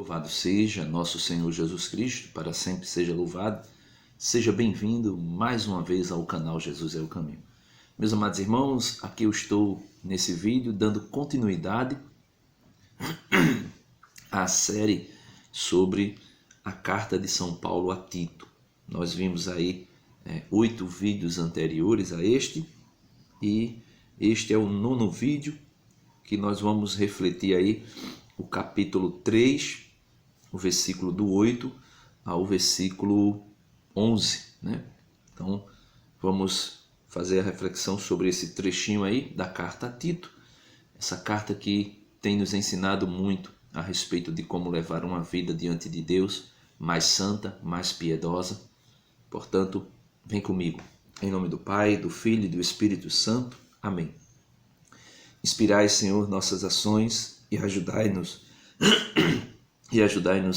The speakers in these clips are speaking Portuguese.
Louvado seja nosso Senhor Jesus Cristo, para sempre seja louvado. Seja bem-vindo mais uma vez ao canal Jesus é o Caminho. Meus amados irmãos, aqui eu estou nesse vídeo dando continuidade à série sobre a carta de São Paulo a Tito. Nós vimos aí 8 vídeos anteriores a este e este é o 9º vídeo que nós vamos refletir aí o capítulo 3, o versículo do 8 ao versículo 11, né? Então, vamos fazer a reflexão sobre esse trechinho aí da carta a Tito, essa carta que tem nos ensinado muito a respeito de como levar uma vida diante de Deus, mais santa, mais piedosa. Portanto, vem comigo. Em nome do Pai, do Filho e do Espírito Santo. Amém. Inspirai, Senhor, nossas ações e ajudai-nos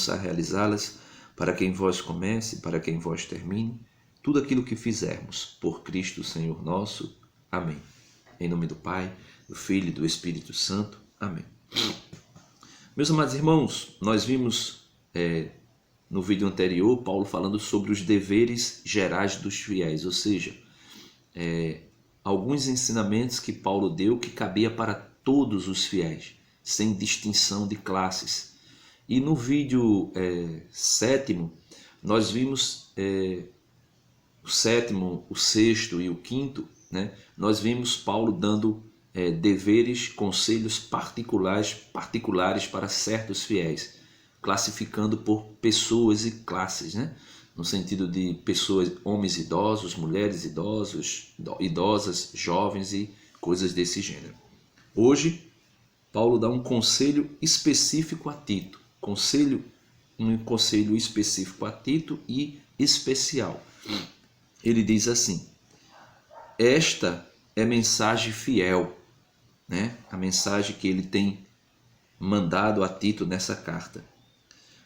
a realizá-las, para que em vós comece, para que em vós termine, tudo aquilo que fizermos, por Cristo Senhor nosso. Amém. Em nome do Pai, do Filho e do Espírito Santo. Amém. Meus amados irmãos, nós vimos no vídeo anterior, Paulo falando sobre os deveres gerais dos fiéis, ou seja, alguns ensinamentos que Paulo deu que cabia para todos os fiéis, sem distinção de classes. E no vídeo 7º, nós vimos o 7º, o 6º e o 5º, né? Nós vimos Paulo dando deveres, conselhos particulares para certos fiéis, classificando por pessoas e classes, né? No sentido de pessoas, homens idosos, mulheres idosas, jovens e coisas desse gênero. Hoje, Paulo dá um conselho específico a Tito, um conselho específico a Tito e especial. Ele diz assim: esta é mensagem fiel, né? A mensagem que ele tem mandado a Tito nessa carta.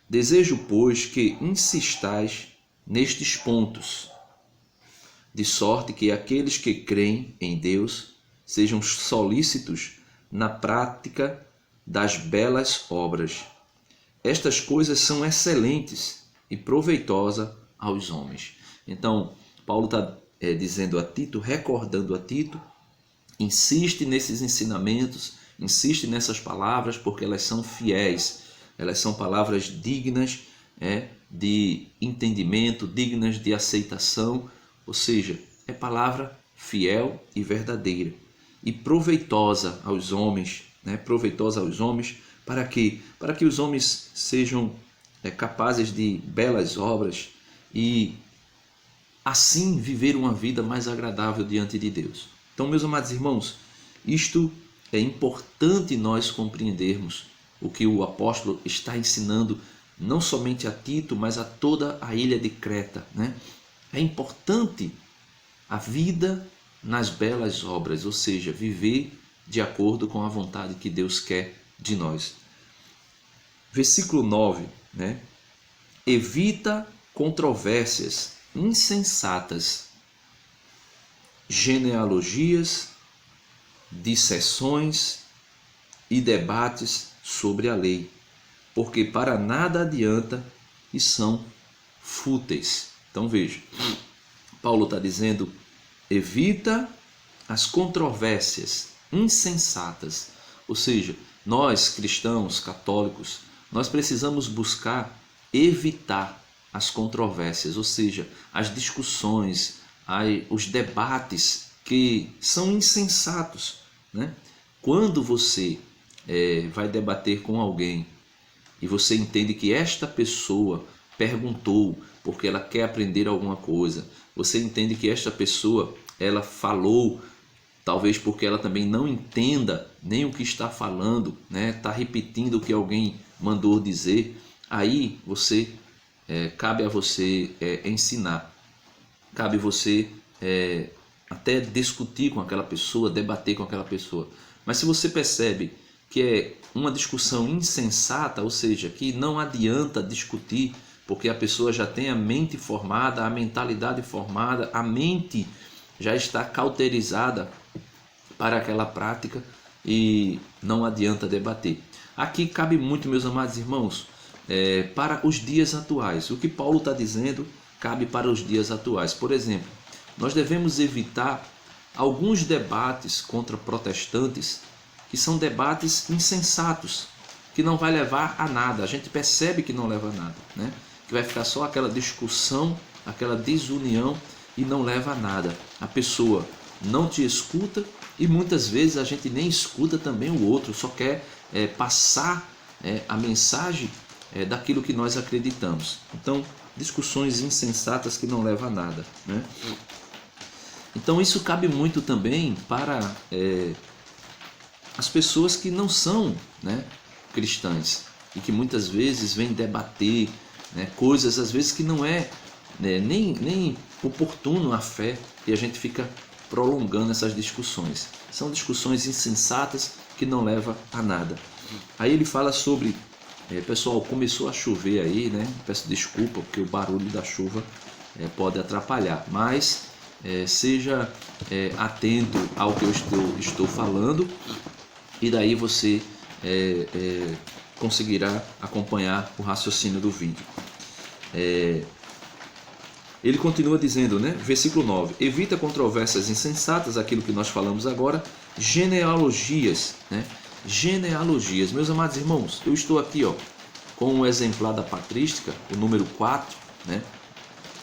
Desejo, pois, que insistais nestes pontos, de sorte que aqueles que creem em Deus sejam solícitos na prática das belas obras. Estas coisas são excelentes e proveitosas aos homens. Então, Paulo está dizendo a Tito, recordando a Tito, insiste nesses ensinamentos, insiste nessas palavras, porque elas são fiéis, elas são palavras dignas de entendimento, dignas de aceitação, ou seja, é palavra fiel e verdadeira e proveitosa aos homens, né? Proveitosa aos homens, para quê? Para que os homens sejam capazes de belas obras e assim viver uma vida mais agradável diante de Deus. Então, meus amados irmãos, isto é importante nós compreendermos o que o apóstolo está ensinando não somente a Tito, mas a toda a ilha de Creta, né? É importante a vida nas belas obras, ou seja, viver de acordo com a vontade que Deus quer de nós. Versículo 9, né? Evita controvérsias insensatas, genealogias, dissessões e debates sobre a lei, porque para nada adianta e são fúteis. Então veja, Paulo está dizendo, evita as controvérsias insensatas, ou seja, nós cristãos católicos, nós precisamos buscar evitar as controvérsias, ou seja, as discussões, os debates que são insensatos, né? Quando você vai debater com alguém e você entende que esta pessoa perguntou porque ela quer aprender alguma coisa, você entende que esta pessoa ela falou talvez porque ela também não entenda nem o que está falando, né? Está repetindo o que alguém mandou dizer, aí cabe a você ensinar, cabe você até discutir com aquela pessoa, debater com aquela pessoa. Mas se você percebe que é uma discussão insensata, ou seja, que não adianta discutir, porque a pessoa já tem a mente formada, a mentalidade formada, a mente já está cauterizada para aquela prática e não adianta debater. Aqui cabe muito, meus amados irmãos, para os dias atuais. O que Paulo está dizendo cabe para os dias atuais. Por exemplo, nós devemos evitar alguns debates contra protestantes que são debates insensatos, que não vai levar a nada. A gente percebe que não leva a nada, né? Que vai ficar só aquela discussão, aquela desunião e não leva a nada. A pessoa não te escuta e muitas vezes a gente nem escuta também o outro, só quer passar a mensagem daquilo que nós acreditamos. Então, discussões insensatas que não levam a nada, né? Então isso cabe muito também para as pessoas que não são, né, cristãs e que muitas vezes vêm debater, né, coisas às vezes que não é nem oportuno a fé, e a gente fica prolongando essas discussões. São discussões insensatas que não levam a nada. Aí ele fala sobre, pessoal, começou a chover aí, né? Peço desculpa porque o barulho da chuva pode atrapalhar, mas seja atento ao que eu estou falando, e daí você conseguirá acompanhar o raciocínio do vídeo. Ele continua dizendo, né? Versículo 9: evita controvérsias insensatas, aquilo que nós falamos agora, genealogias, né? Genealogias. Meus amados irmãos, eu estou aqui, com um exemplar da Patrística, o número 4, né?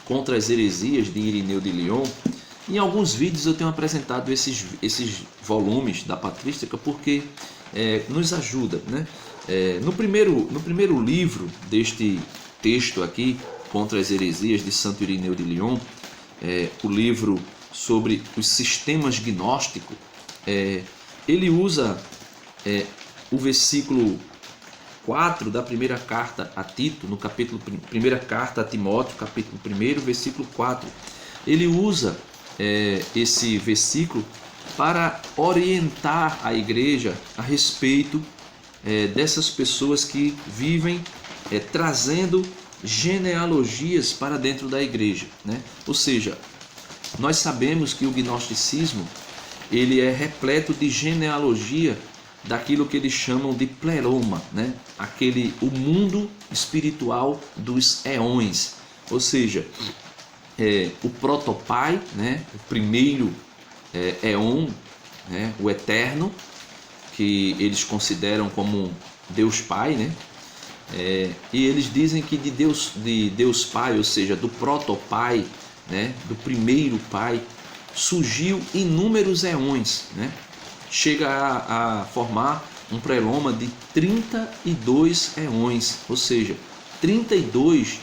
Contra as heresias de Irineu de Lyon. Em alguns vídeos eu tenho apresentado esses volumes da Patrística porque nos ajuda, né? No primeiro livro deste texto aqui, Contra as heresias de Santo Irineu de Lyon, o livro sobre os sistemas gnósticos, ele usa o versículo 4 da primeira carta a Tito, no capítulo, primeira carta a Timóteo, capítulo 1, versículo 4. Ele usa esse versículo para orientar a igreja a respeito dessas pessoas que vivem trazendo genealogias para dentro da igreja, né? Ou seja, nós sabemos que o gnosticismo ele é repleto de genealogia daquilo que eles chamam de pleroma, né? O mundo espiritual dos eões, ou seja, o protopai, né? O primeiro eon, né? O eterno, que eles consideram como Deus Pai, né? E eles dizem que de Deus Pai, ou seja, do protopai, né? Do primeiro pai, surgiu inúmeros eões, né? Chega a formar um preloma de 32 eões, ou seja, 32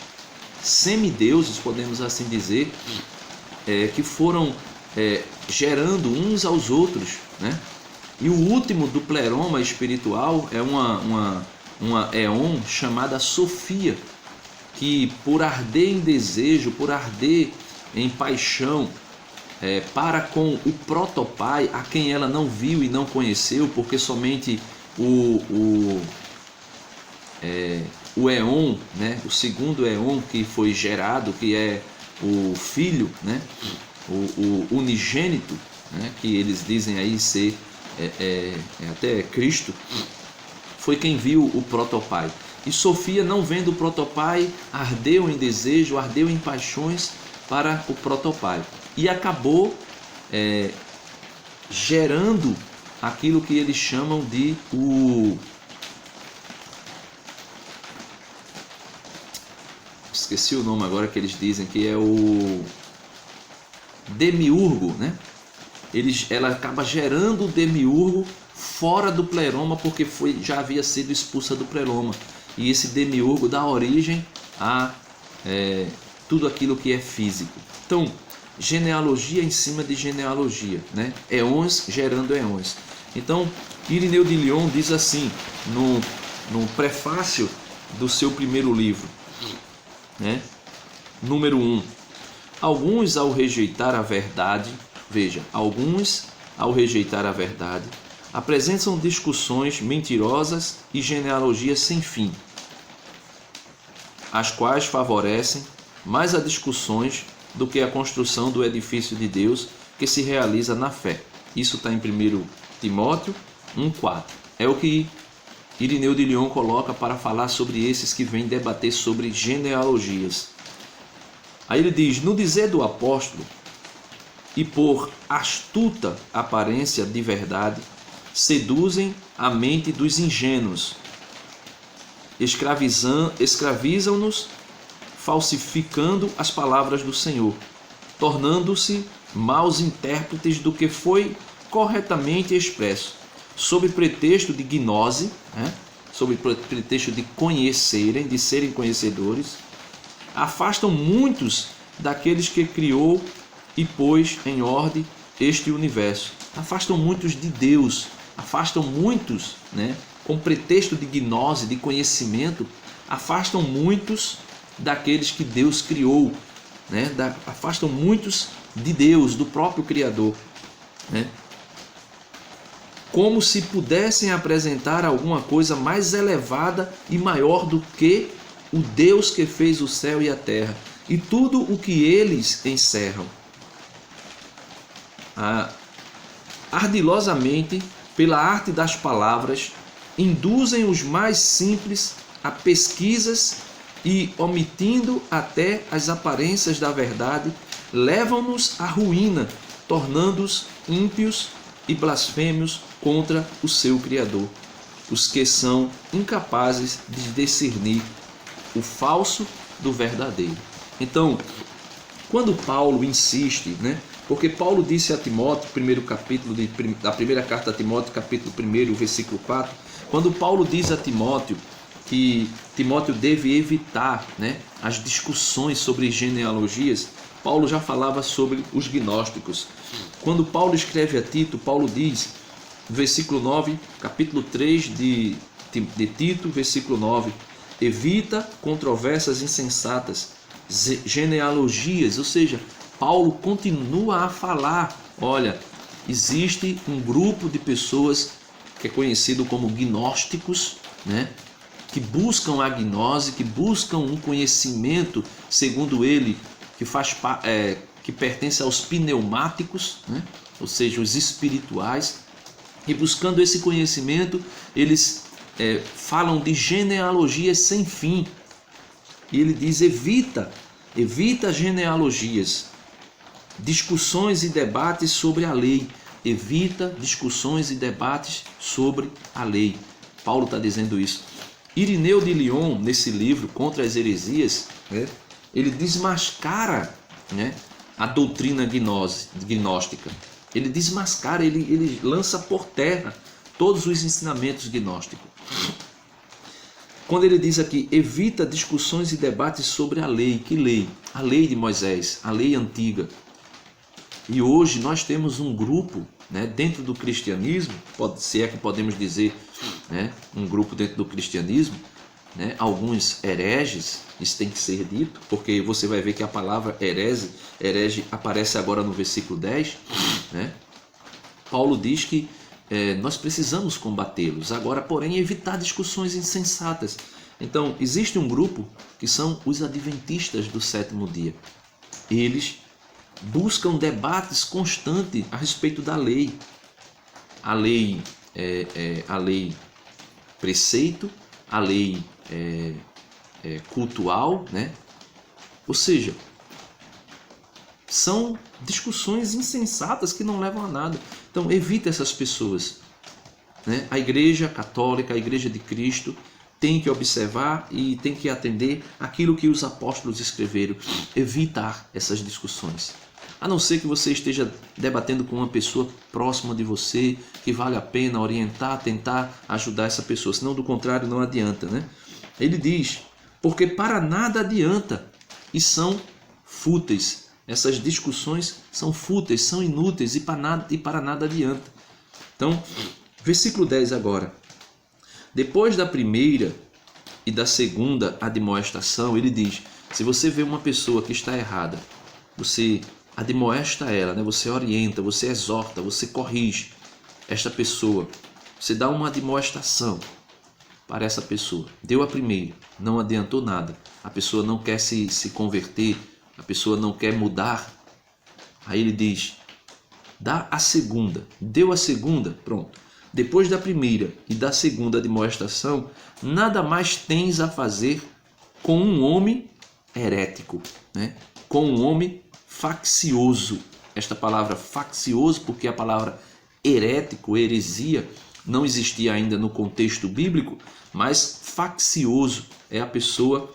semideuses, podemos assim dizer, que foram gerando uns aos outros, né? E o último do pleroma espiritual é uma eon chamada Sofia, que por arder em desejo, por arder em paixão para com o protopai, a quem ela não viu e não conheceu, porque somente o eon, né, o segundo eon que foi gerado, que é o filho, né, o unigênito, né, que eles dizem aí ser até Cristo, foi quem viu o protopai. E Sofia, não vendo o protopai, ardeu em desejo, ardeu em paixões para o protopai. E acabou gerando aquilo que eles chamam de esqueci o nome agora, que eles dizem que é o demiurgo, né? Ela acaba gerando o demiurgo fora do pleroma, porque já havia sido expulsa do pleroma. E esse demiurgo dá origem a tudo aquilo que é físico. Então, genealogia em cima de genealogia, né? Eões gerando eões. Então, Irineu de Lyon diz assim, no prefácio do seu primeiro livro, né? Número 1. Alguns ao rejeitar a verdade, veja, alguns ao rejeitar a verdade, apresentam discussões mentirosas e genealogias sem fim, as quais favorecem mais as discussões do que a construção do edifício de Deus que se realiza na fé. Isso está em 1 Timóteo 1,4. É o que Irineu de Lyon coloca para falar sobre esses que vêm debater sobre genealogias. Aí ele diz: no dizer do apóstolo, e por astuta aparência de verdade, seduzem a mente dos ingênuos, escravizam-nos, falsificando as palavras do Senhor, tornando-se maus intérpretes do que foi corretamente expresso, sob pretexto de gnose, sob pretexto de conhecerem, de serem conhecedores, afastam muitos daqueles que criou e pôs em ordem este universo. Afastam muitos de Deus, afastam muitos, com pretexto de gnose, de conhecimento, afastam muitos daqueles que Deus criou, afastam muitos de Deus, do próprio Criador, como se pudessem apresentar alguma coisa mais elevada e maior do que o Deus que fez o céu e a terra e tudo o que eles encerram. Ardilosamente, pela arte das palavras, induzem os mais simples a pesquisas e, omitindo até as aparências da verdade, levam-nos à ruína, tornando-os ímpios e blasfêmios contra o seu Criador, os que são incapazes de discernir o falso do verdadeiro. Então, quando Paulo insiste, porque Paulo disse a Timóteo, primeiro capítulo da primeira carta a Timóteo, capítulo 1, versículo 4, quando Paulo diz a Timóteo que Timóteo deve evitar as discussões sobre genealogias, Paulo já falava sobre os gnósticos. Quando Paulo escreve a Tito, Paulo diz, versículo 9, capítulo 3 de Tito, versículo 9, evita controvérsias insensatas, genealogias, ou seja, Paulo continua a falar, olha, existe um grupo de pessoas que é conhecido como gnósticos, que buscam a gnose, que buscam um conhecimento, segundo ele, que pertence aos pneumáticos, ou seja, os espirituais, e buscando esse conhecimento, eles falam de genealogias sem fim. E ele diz: evita genealogias, discussões e debates sobre a lei. Evita discussões e debates sobre a lei. Paulo está dizendo isso. Irineu de Lyon, nesse livro, Contra as Heresias, ele desmascara a doutrina gnóstica. Ele desmascara, ele lança por terra todos os ensinamentos gnósticos. Quando ele diz aqui, evita discussões e debates sobre a lei. Que lei? A lei de Moisés, a lei antiga. E hoje nós temos um grupo dentro do cristianismo, se é que podemos dizer um grupo dentro do cristianismo, alguns hereges, isso tem que ser dito, porque você vai ver que a palavra herege aparece agora no versículo 10. Paulo diz que nós precisamos combatê-los, agora, porém, evitar discussões insensatas. Então, existe um grupo que são os adventistas do sétimo dia. Eles buscam debates constantes a respeito da lei. A lei preceito, a lei cultual, Ou seja, são discussões insensatas que não levam a nada. Então, evita essas pessoas. A Igreja Católica, a Igreja de Cristo, tem que observar e tem que atender aquilo que os apóstolos escreveram. Evitar essas discussões. A não ser que você esteja debatendo com uma pessoa próxima de você, que vale a pena orientar, tentar ajudar essa pessoa. Senão, do contrário, não adianta. Ele diz, porque para nada adianta e são fúteis. Essas discussões são fúteis, são inúteis e para nada adianta. Então, versículo 10 agora. Depois da primeira e da segunda admoestação, ele diz, se você vê uma pessoa que está errada, você admoesta ela, você orienta, você exorta, você corrige esta pessoa, você dá uma admoestação para essa pessoa. Deu a primeira, não adiantou nada, a pessoa não quer se converter, a pessoa não quer mudar. Aí ele diz, dá a segunda, deu a segunda, pronto. depois da primeira e da segunda admoestação, nada mais tens a fazer com um homem herético, né? Com um homem faccioso. Esta palavra faccioso, porque a palavra herético, heresia, não existia ainda no contexto bíblico, mas faccioso é a pessoa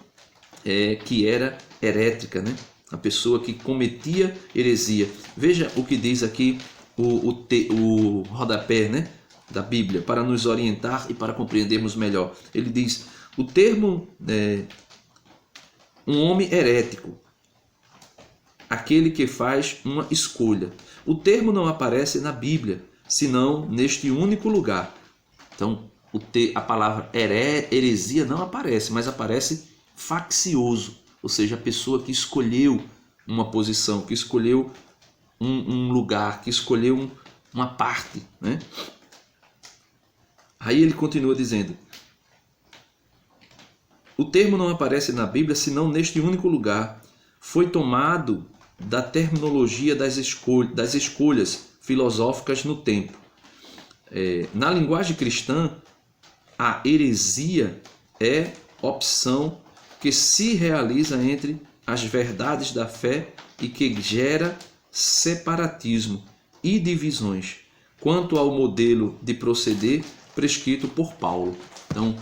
que era herética, né? A pessoa que cometia heresia. Veja o que diz aqui o rodapé, né, da Bíblia, para nos orientar e para compreendermos melhor. Ele diz, o termo um homem herético, aquele que faz uma escolha. O termo não aparece na Bíblia, senão neste único lugar. Então, a palavra heresia não aparece, mas aparece faccioso, ou seja, a pessoa que escolheu uma posição, que escolheu um lugar, que escolheu uma parte, né? Aí ele continua dizendo, o termo não aparece na Bíblia, senão neste único lugar. Foi tomado da terminologia das escolhas filosóficas no tempo. Na linguagem cristã, a heresia é opção que se realiza entre as verdades da fé e que gera separatismo e divisões quanto ao modelo de proceder prescrito por Paulo. Então,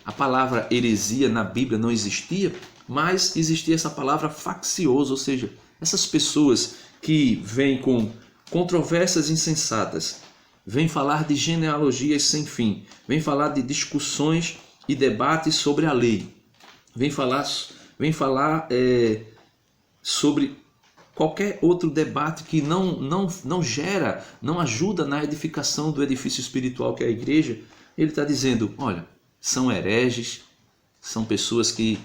a palavra heresia na Bíblia não existia, mas existia essa palavra faccioso, ou seja, essas pessoas que vêm com controvérsias insensatas, vêm falar de genealogias sem fim, vêm falar de discussões e debates sobre a lei, vêm falar sobre qualquer outro debate que não gera, não ajuda na edificação do edifício espiritual que é a igreja. Ele está dizendo, olha, são hereges, são pessoas que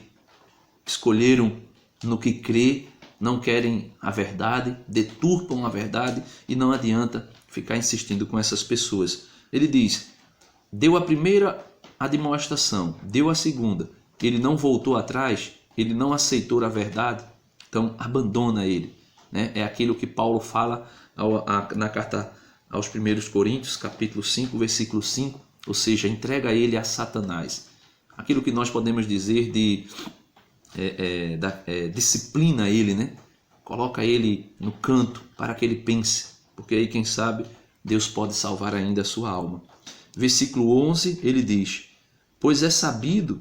escolheram no que crê, não querem a verdade, deturpam a verdade e não adianta ficar insistindo com essas pessoas. Ele diz, deu a primeira admoestação, deu a segunda, ele não voltou atrás, ele não aceitou a verdade, então abandona ele, né? É aquilo que Paulo fala na carta aos 1 Coríntios, capítulo 5, versículo 5, ou seja, entrega ele a Satanás. Aquilo que nós podemos dizer de disciplina ele, né? Coloca ele no canto para que ele pense, porque aí quem sabe Deus pode salvar ainda a sua alma. Versículo 11, ele diz, pois é sabido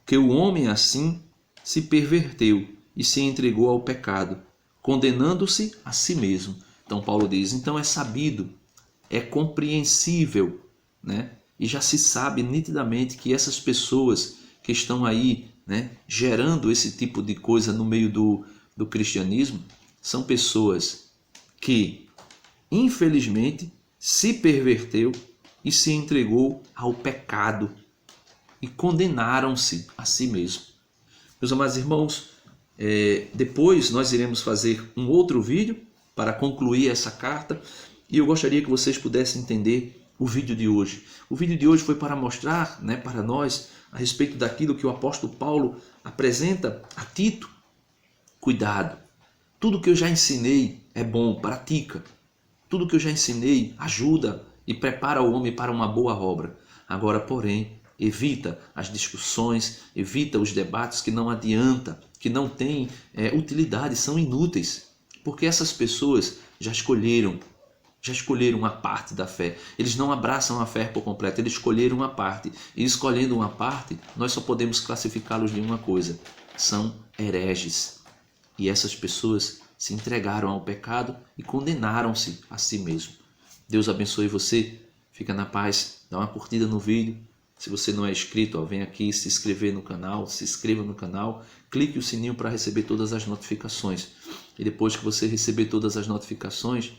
que o homem assim se perverteu e se entregou ao pecado, condenando-se a si mesmo. Então Paulo diz, então é sabido, é compreensível, né? E já se sabe nitidamente que essas pessoas que estão aí, né, gerando esse tipo de coisa no meio do cristianismo, são pessoas que, infelizmente, se perverteu e se entregou ao pecado e condenaram-se a si mesmo. Meus amados irmãos, depois nós iremos fazer um outro vídeo para concluir essa carta e eu gostaria que vocês pudessem entender o vídeo de hoje. O vídeo de hoje foi para mostrar, né, para nós a respeito daquilo que o apóstolo Paulo apresenta a Tito. Cuidado, tudo que eu já ensinei é bom, pratica. Tudo que eu já ensinei ajuda e prepara o homem para uma boa obra. Agora, porém, evita as discussões, evita os debates que não adianta, que não têm utilidade, são inúteis. Porque essas pessoas já escolheram uma parte da fé. Eles não abraçam a fé por completo, eles escolheram uma parte. E escolhendo uma parte, nós só podemos classificá-los de uma coisa. São hereges. E essas pessoas se entregaram ao pecado e condenaram-se a si mesmo. Deus abençoe você. Fica na paz. Dá uma curtida no vídeo. Se você não é inscrito, vem aqui se inscrever no canal. Se inscreva no canal. Clique o sininho para receber todas as notificações. E depois que você receber todas as notificações,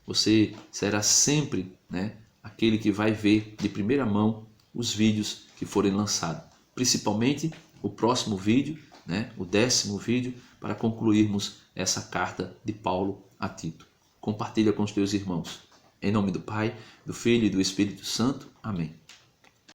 você será sempre, né, aquele que vai ver de primeira mão os vídeos que forem lançados. Principalmente o próximo vídeo, né, o 10º vídeo, para concluirmos essa carta de Paulo a Tito. Compartilha com os teus irmãos. Em nome do Pai, do Filho e do Espírito Santo. Amém.